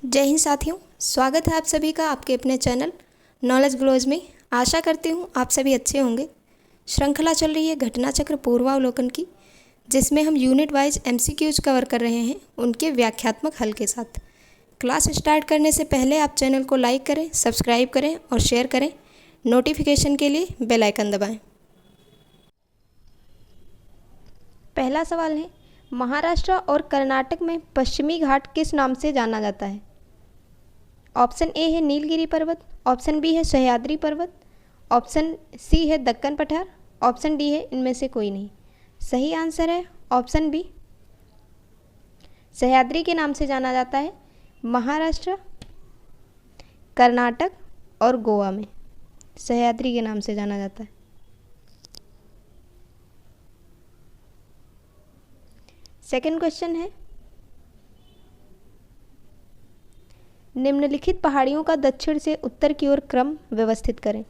जय हिंद साथियों, स्वागत है आप सभी का आपके अपने चैनल नॉलेज ग्लोज में। आशा करती हूँ आप सभी अच्छे होंगे। श्रृंखला चल रही है घटना चक्र पूर्वावलोकन की, जिसमें हम यूनिट वाइज एमसीक्यूज कवर कर रहे हैं उनके व्याख्यात्मक हल के साथ। क्लास स्टार्ट करने से पहले आप चैनल को लाइक करें, सब्सक्राइब करें और शेयर करें। नोटिफिकेशन के लिए बेल आइकन दबाएं। पहला सवाल है, महाराष्ट्र और कर्नाटक में पश्चिमी घाट किस नाम से जाना जाता है? ऑप्शन ए है नीलगिरी पर्वत, ऑप्शन बी है सह्याद्री पर्वत, ऑप्शन सी है दक्कन पठार, ऑप्शन डी है इनमें से कोई नहीं। सही आंसर है ऑप्शन बी, सह्याद्री के नाम से जाना जाता है महाराष्ट्र, कर्नाटक और गोवा में सह्याद्री के नाम से जाना जाता है। सेकंड क्वेश्चन है, निम्नलिखित पहाड़ियों का दक्षिण से उत्तर की ओर क्रम व्यवस्थित करें।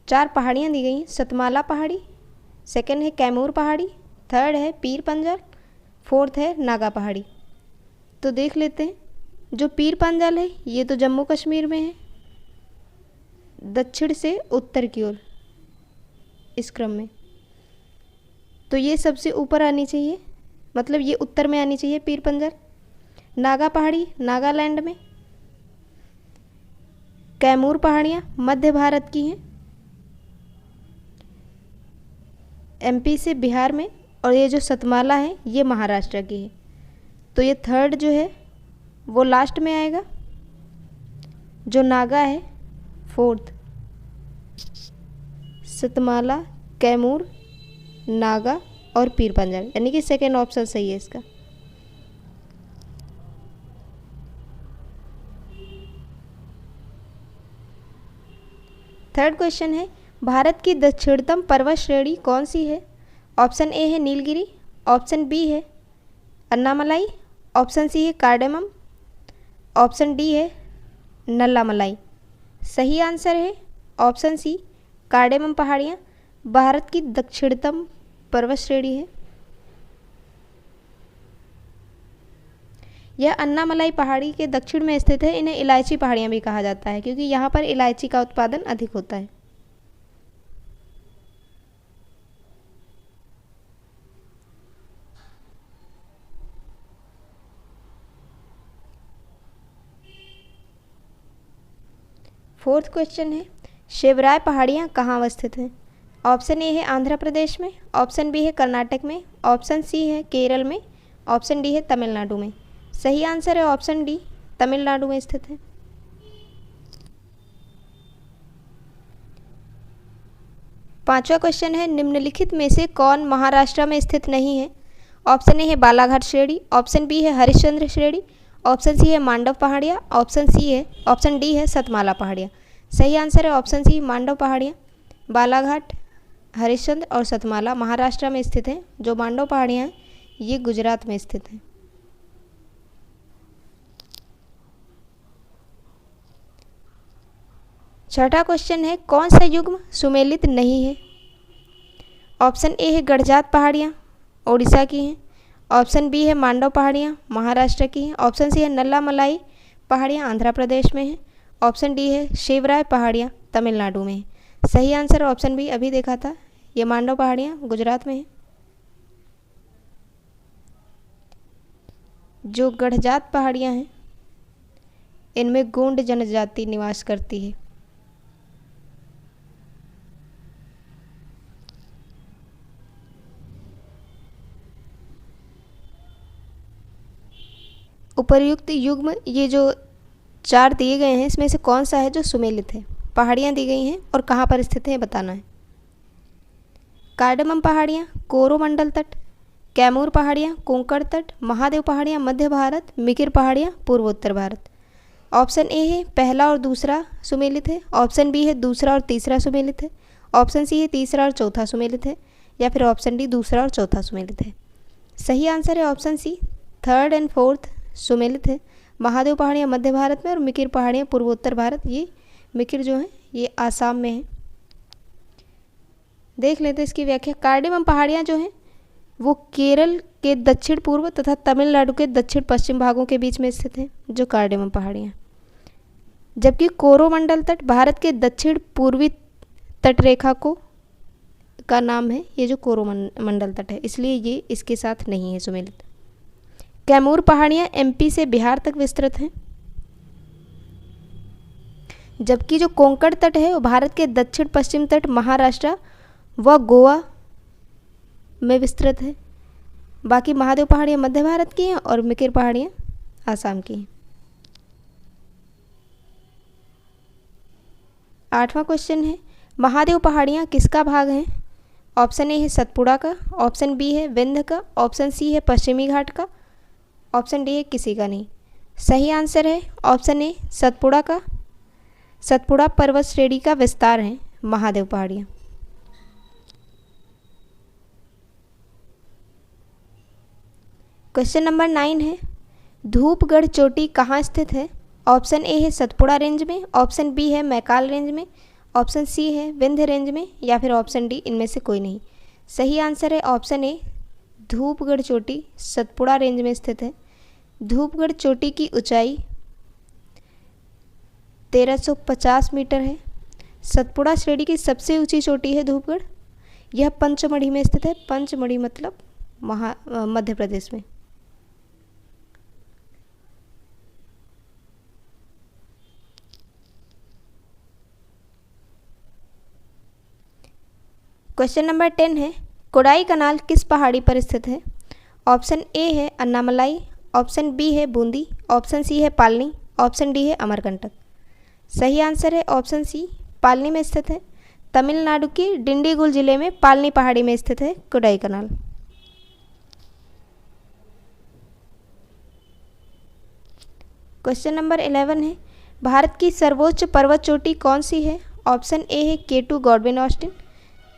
4 पहाड़ियाँ दी गई हैं। सतमाला पहाड़ी, सेकंड है कैमूर पहाड़ी, थर्ड है पीर पंजल, फोर्थ है नागा पहाड़ी। तो देख लेते हैं, जो पीर पंजल है ये तो जम्मू कश्मीर में है, दक्षिण से उत्तर की ओर इस क्रम में, तो ये सबसे ऊपर आनी चाहिए, मतलब ये उत्तर में आनी चाहिए पीर पंजल। नागा पहाड़ी नागालैंड में, कैमूर पहाड़ियाँ मध्य भारत की हैं, एमपी से बिहार में, और ये जो सतमाला है ये महाराष्ट्र की है। तो ये थर्ड जो है वो लास्ट में आएगा, जो नागा है फोर्थ। सतमाला, कैमूर, नागा और पीर पंजल, यानी कि सेकेंड ऑप्शन सही है इसका। थर्ड क्वेश्चन है, भारत की दक्षिणतम पर्वत श्रेणी कौन सी है? ऑप्शन ए है नीलगिरी, ऑप्शन बी है अन्नामलाई, ऑप्शन सी है कार्डेमम, ऑप्शन डी है नल्लामलाई। सही आंसर है ऑप्शन सी, कार्डेमम पहाड़ियाँ भारत की दक्षिणतम पर्वत श्रेणी है। यह अन्नामलाई पहाड़ी के दक्षिण में स्थित है। इन्हें इलायची पहाड़ियाँ भी कहा जाता है क्योंकि यहाँ पर इलायची का उत्पादन अधिक होता है। फोर्थ क्वेश्चन है, शिवराय पहाड़ियाँ कहाँ अवस्थित हैं? ऑप्शन ए है आंध्र प्रदेश में, ऑप्शन बी है कर्नाटक में, ऑप्शन सी है केरल में, ऑप्शन डी है तमिलनाडु में। सही आंसर है ऑप्शन डी, तमिलनाडु में स्थित है। पांचवा क्वेश्चन है, निम्नलिखित में से कौन महाराष्ट्र में स्थित नहीं है? ऑप्शन ए है बालाघाट श्रेणी, ऑप्शन बी है हरिश्चंद्र श्रेणी, ऑप्शन सी है मांडव पहाड़ियाँ, ऑप्शन डी है सतमाला पहाड़ियाँ। सही आंसर है ऑप्शन सी, मांडव पहाड़ियाँ। बालाघाट, हरिश्चंद्र और सतमाला महाराष्ट्र में स्थित हैं। जो मांडव पहाड़ियाँ हैं ये गुजरात में स्थित हैं। छठा क्वेश्चन है, कौन सा युग्म सुमेलित नहीं है? ऑप्शन ए है गढ़जात पहाड़ियाँ ओडिशा की हैं, ऑप्शन बी है मांडव पहाड़ियाँ महाराष्ट्र की हैं, ऑप्शन सी है नल्लामलाई पहाड़ियाँ आंध्र प्रदेश में हैं, ऑप्शन डी है शिवराय पहाड़ियाँ तमिलनाडु में हैं। सही आंसर ऑप्शन बी, अभी देखा था, ये मांडव पहाड़ियाँ गुजरात में हैं। जो गढ़जात पहाड़ियाँ हैं इनमें गोंड जनजाति निवास करती है। उपर्युक्त युग्म ये जो 4 दिए गए हैं इसमें से कौन सा है जो सुमेलित है? पहाड़ियाँ दी गई हैं और कहाँ पर स्थित है बताना है। कार्डमम पहाड़ियाँ कोरोमंडल तट, कैमूर पहाड़ियाँ कोंकण तट, महादेव पहाड़ियाँ मध्य भारत, मिकिर पहाड़ियाँ पूर्वोत्तर भारत। ऑप्शन ए है पहला और दूसरा सुमेलित है, ऑप्शन बी है दूसरा और तीसरा सुमेलित है, ऑप्शन सी है तीसरा और चौथा सुमेलित है, या फिर ऑप्शन डी दूसरा और चौथा सुमेलित है। सही आंसर है option C, third and fourth सुमेलित है। महादेव पहाड़ियाँ मध्य भारत में और मिकिर पहाड़ियाँ पूर्वोत्तर भारत। ये मिकिर जो है ये आसाम में है। देख लेते हैं इसकी व्याख्या। कार्डेमम पहाड़ियाँ जो हैं वो केरल के दक्षिण पूर्व तथा तमिलनाडु के दक्षिण पश्चिम भागों के बीच में स्थित हैं, जो कार्डेमम पहाड़ियाँ। जबकि कोरोमंडल तट भारत के दक्षिण पूर्वी तटरेखा का नाम है, ये जो कोरोमंडल तट है, इसलिए ये इसके साथ नहीं है सुमेलित। कैमूर पहाड़ियाँ एमपी से बिहार तक विस्तृत हैं। जबकि जो कोंकण तट है वो भारत के दक्षिण पश्चिम तट महाराष्ट्र व गोवा में विस्तृत है। बाकी महादेव पहाड़ियाँ मध्य भारत की हैं और मिकिर पहाड़ियाँ आसाम की हैं। 8वां क्वेश्चन है, महादेव पहाड़ियाँ किसका भाग हैं? ऑप्शन ए है सतपुड़ा का, ऑप्शन बी है विंध्य का, ऑप्शन सी है पश्चिमी घाट का, ऑप्शन डी है किसी का नहीं। सही आंसर है ऑप्शन ए सतपुड़ा का। सतपुड़ा पर्वत श्रेणी का विस्तार है महादेव पहाड़ियाँ। क्वेश्चन नंबर 9 है, धूपगढ़ चोटी कहाँ स्थित है? ऑप्शन ए है सतपुड़ा रेंज में, ऑप्शन बी है मैकाल रेंज में, ऑप्शन सी है विंध्य रेंज में, या फिर ऑप्शन डी इनमें से कोई नहीं। सही आंसर है ऑप्शन ए धूपगढ़ चोटी सतपुड़ा रेंज में स्थित है। धूपगढ़ चोटी की ऊंचाई 1350 मीटर है। सतपुड़ा श्रेणी की सबसे ऊंची चोटी है धूपगढ़। यह पंचमढ़ी में स्थित है। पंचमढ़ी मतलब मध्य प्रदेश में। क्वेश्चन नंबर 10 है, कोडाई कनाल किस पहाड़ी पर स्थित है? ऑप्शन ए है अन्नामलाई, ऑप्शन बी है बूंदी, ऑप्शन सी है पालनी, ऑप्शन डी है अमरकंटक। सही आंसर है ऑप्शन सी पालनी में स्थित है। तमिलनाडु के डिंडीगुल जिले में पालनी पहाड़ी में स्थित है कोडाई कनाल। क्वेश्चन नंबर 11 है, भारत की सर्वोच्च पर्वत चोटी कौन सी है? ऑप्शन ए है K2 Godwin Austen,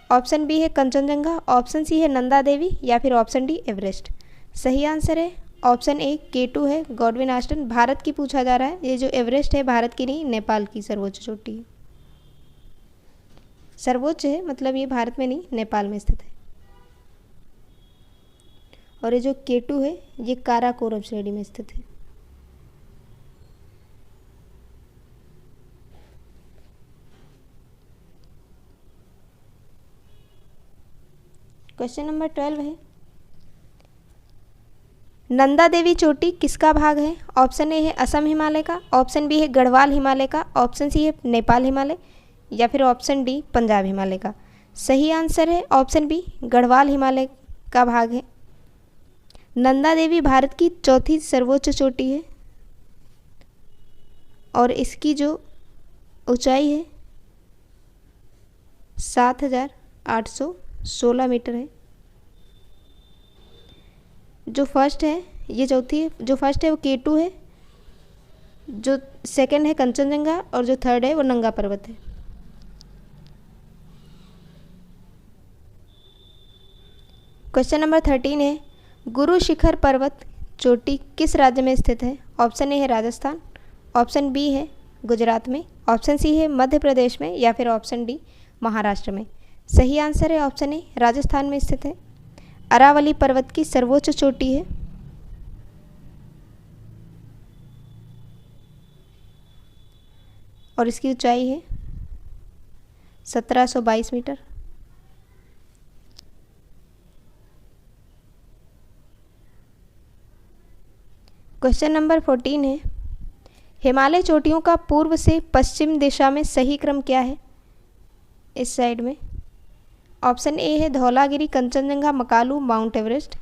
option B है कंचनजंगा, ऑप्शन सी है नंदा देवी, या फिर ऑप्शन डी एवरेस्ट। सही आंसर है ऑप्शन ए K2 है गॉडविन ऑस्टिन। भारत की पूछा जा रहा है। ये जो एवरेस्ट है भारत की नहीं, नेपाल की सर्वोच्च चोटी है। सर्वोच्च है मतलब ये भारत में नहीं, नेपाल में स्थित है। और ये जो K2 है ये काराकोरम श्रेणी में स्थित है। क्वेश्चन नंबर 12 है, नंदा देवी चोटी किसका भाग है? ऑप्शन ए है असम हिमालय का, ऑप्शन बी है गढ़वाल हिमालय का, ऑप्शन सी है नेपाल हिमालय, या फिर ऑप्शन डी पंजाब हिमालय का। सही आंसर है ऑप्शन बी गढ़वाल हिमालय का भाग है। नंदा देवी भारत की चौथी सर्वोच्च चोटी है और इसकी जो ऊंचाई है 7816 मीटर है। जो फर्स्ट है ये चौथी है, जो फर्स्ट है वो K2 है, जो सेकंड है कंचनजंगा और जो थर्ड है वो नंगा पर्वत है। क्वेश्चन नंबर 13 है, गुरु शिखर पर्वत चोटी किस राज्य में स्थित है? ऑप्शन ए है राजस्थान, ऑप्शन बी है गुजरात में, ऑप्शन सी है मध्य प्रदेश में, या फिर ऑप्शन डी महाराष्ट्र में। सही आंसर है ऑप्शन ए राजस्थान में स्थित है। अरावली पर्वत की सर्वोच्च चोटी है। और इसकी ऊंचाई है 1722 मीटर। क्वेश्चन नंबर 14 है, हिमालय चोटियों का पूर्व से पश्चिम दिशा में सही क्रम क्या है? इस साइड में ऑप्शन ए है धौलागिरी, कंचनजंगा, मकालू, माउंट एवरेस्ट।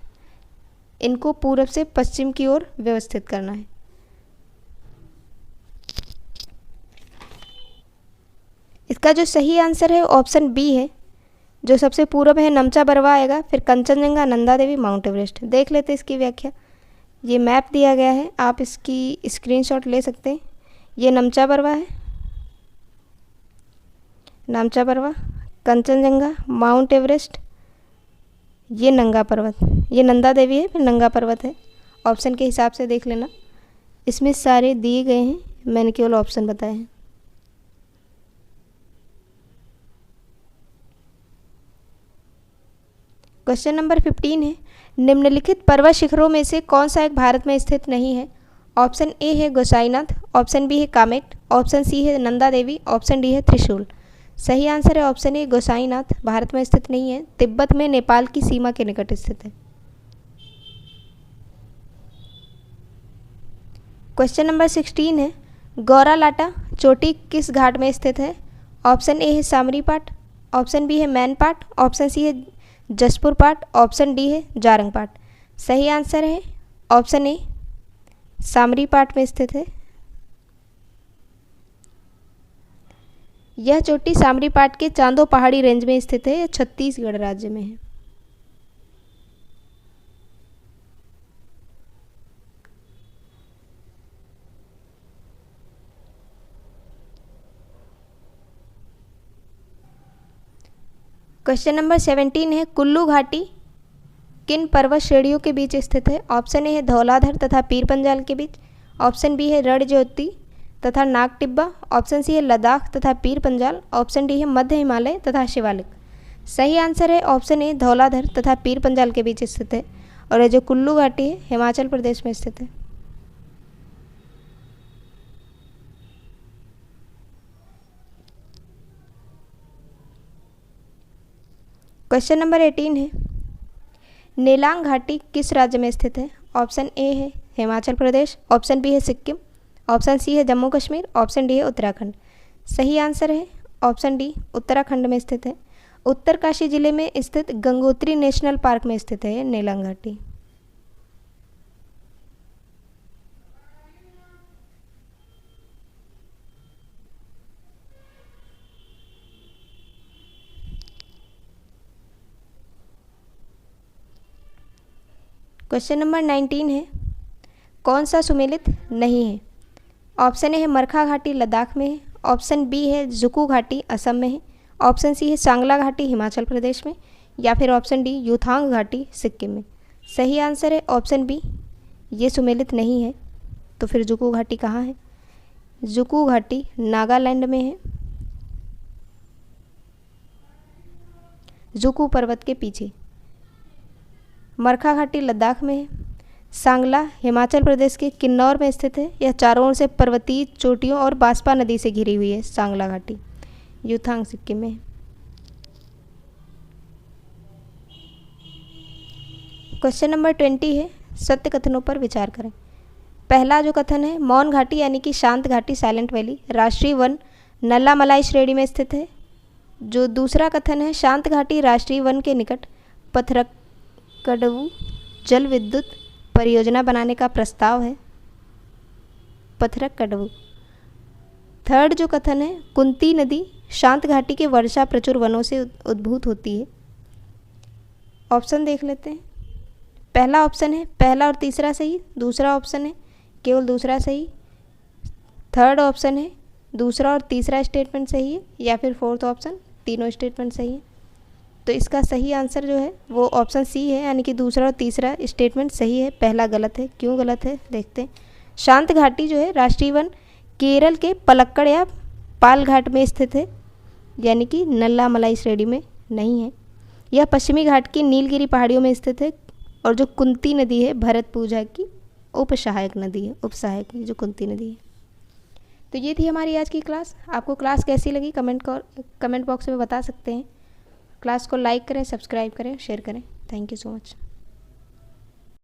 इनको पूर्व से पश्चिम की ओर व्यवस्थित करना है। इसका जो सही आंसर है ऑप्शन बी है। जो सबसे पूर्व है नमचा बरवा आएगा, फिर कंचनजंगा, नंदा देवी, माउंट एवरेस्ट। देख लेते इसकी व्याख्या। ये मैप दिया गया है, आप इसकी स्क्रीनशॉट ले सकते हैं। ये नमचा बरवा है, नामचा बरवा, कंचनजंगा, माउंट एवरेस्ट, ये नंगा पर्वत, ये नंदा देवी है, फिर नंगा पर्वत है। ऑप्शन के हिसाब से देख लेना, इसमें सारे दिए गए हैं, मैंने केवल ऑप्शन बताए हैं। क्वेश्चन नंबर 15 है, निम्नलिखित पर्वत शिखरों में से कौन सा एक भारत में स्थित नहीं है? ऑप्शन ए है गोसाईनाथ, ऑप्शन बी है कामेट, ऑप्शन सी है नंदा देवी, ऑप्शन डी है त्रिशूल। सही आंसर है ऑप्शन ए गोसाईनाथ, भारत में स्थित नहीं है, तिब्बत में नेपाल की सीमा के निकट स्थित है। क्वेश्चन नंबर 16 है, गौरालाटा चोटी किस घाट में स्थित है? ऑप्शन ए है सामरी पाट, ऑप्शन बी है मैन पाट, ऑप्शन सी है जसपुर पाट, ऑप्शन डी है जारंग पाट। सही आंसर है ऑप्शन ए सामरी पाट में स्थित है। यह चोटी सामरी पाट के चांदो पहाड़ी रेंज में स्थित है। यह छत्तीसगढ़ राज्य में है। क्वेश्चन नंबर 17 है, कुल्लू घाटी किन पर्वत श्रेणियों के बीच स्थित है? ऑप्शन ए है धौलाधर तथा पीर पंजाल के बीच, ऑप्शन बी है रणज्योति तथा नाग टिब्बा, ऑप्शन सी है लद्दाख तथा पीर पंजाल, ऑप्शन डी है मध्य हिमालय तथा शिवालिक। सही आंसर है ऑप्शन ए धौलाधर तथा पीर पंजाल के बीच स्थित है और यह जो कुल्लू घाटी है हिमाचल प्रदेश में स्थित है। क्वेश्चन नंबर 18 है, नेलांग घाटी किस राज्य में स्थित है? ऑप्शन ए है हिमाचल प्रदेश, ऑप्शन बी है सिक्किम, ऑप्शन सी है जम्मू कश्मीर, ऑप्शन डी है उत्तराखंड। सही आंसर है ऑप्शन डी उत्तराखंड में स्थित है। उत्तरकाशी जिले में स्थित गंगोत्री नेशनल पार्क में स्थित है नेलांग घाटी। क्वेश्चन नंबर 19 है, कौन सा सुमेलित नहीं है? ऑप्शन ए है मरखा घाटी लद्दाख में है, ऑप्शन बी है जुकू घाटी असम में है, ऑप्शन सी है सांगला घाटी हिमाचल प्रदेश में, या फिर ऑप्शन डी युथांग घाटी सिक्किम में। सही आंसर है ऑप्शन बी ये सुमेलित नहीं है। तो फिर जुकू घाटी कहाँ है? जुकू घाटी नागालैंड में है, जुकू पर्वत के पीछे। मरखा घाटी लद्दाख में है, सांगला हिमाचल प्रदेश के किन्नौर में स्थित है। यह चारों ओर से पर्वतीय चोटियों और बांसपा नदी से घिरी हुई है सांगला घाटी। युथांग सिक्किम में है। क्वेश्चन नंबर 20 है, सत्य कथनों पर विचार करें। पहला जो कथन है, मौन घाटी यानी कि शांत घाटी साइलेंट वैली राष्ट्रीय वन नल्ला मलाई श्रेणी में स्थित है। जो दूसरा कथन है, शांत घाटी राष्ट्रीय वन के निकट पथरकड्डू जल विद्युत परियोजना बनाने का प्रस्ताव है। पथरकड्डू। थर्ड जो कथन है, कुंती नदी शांत घाटी के वर्षा प्रचुर वनों से उद्भूत होती है। ऑप्शन देख लेते हैं। पहला ऑप्शन है पहला और तीसरा सही, दूसरा ऑप्शन है केवल दूसरा सही, थर्ड ऑप्शन है दूसरा और तीसरा स्टेटमेंट सही है, या फिर फोर्थ ऑप्शन तीनों स्टेटमेंट सही है। तो इसका सही आंसर जो है वो ऑप्शन सी है, यानी कि दूसरा और तीसरा स्टेटमेंट सही है, पहला गलत है। क्यों गलत है देखते हैं। शांत घाटी जो है राष्ट्रीय वन केरल के पलक्कड़ या पाल घाट में स्थित है, यानी कि नल्ला मलाई श्रेणी में नहीं है। यह पश्चिमी घाट की नीलगिरी पहाड़ियों में स्थित है। और जो कुंती नदी है भरतपुजा की उपसहायक नदी है, उपसहायक की जो कुंती नदी है। तो ये थी हमारी आज की क्लास। आपको क्लास कैसी लगी कमेंट बॉक्स में बता सकते हैं। क्लास को लाइक करें, सब्सक्राइब करें, शेयर करें। Thank you so much.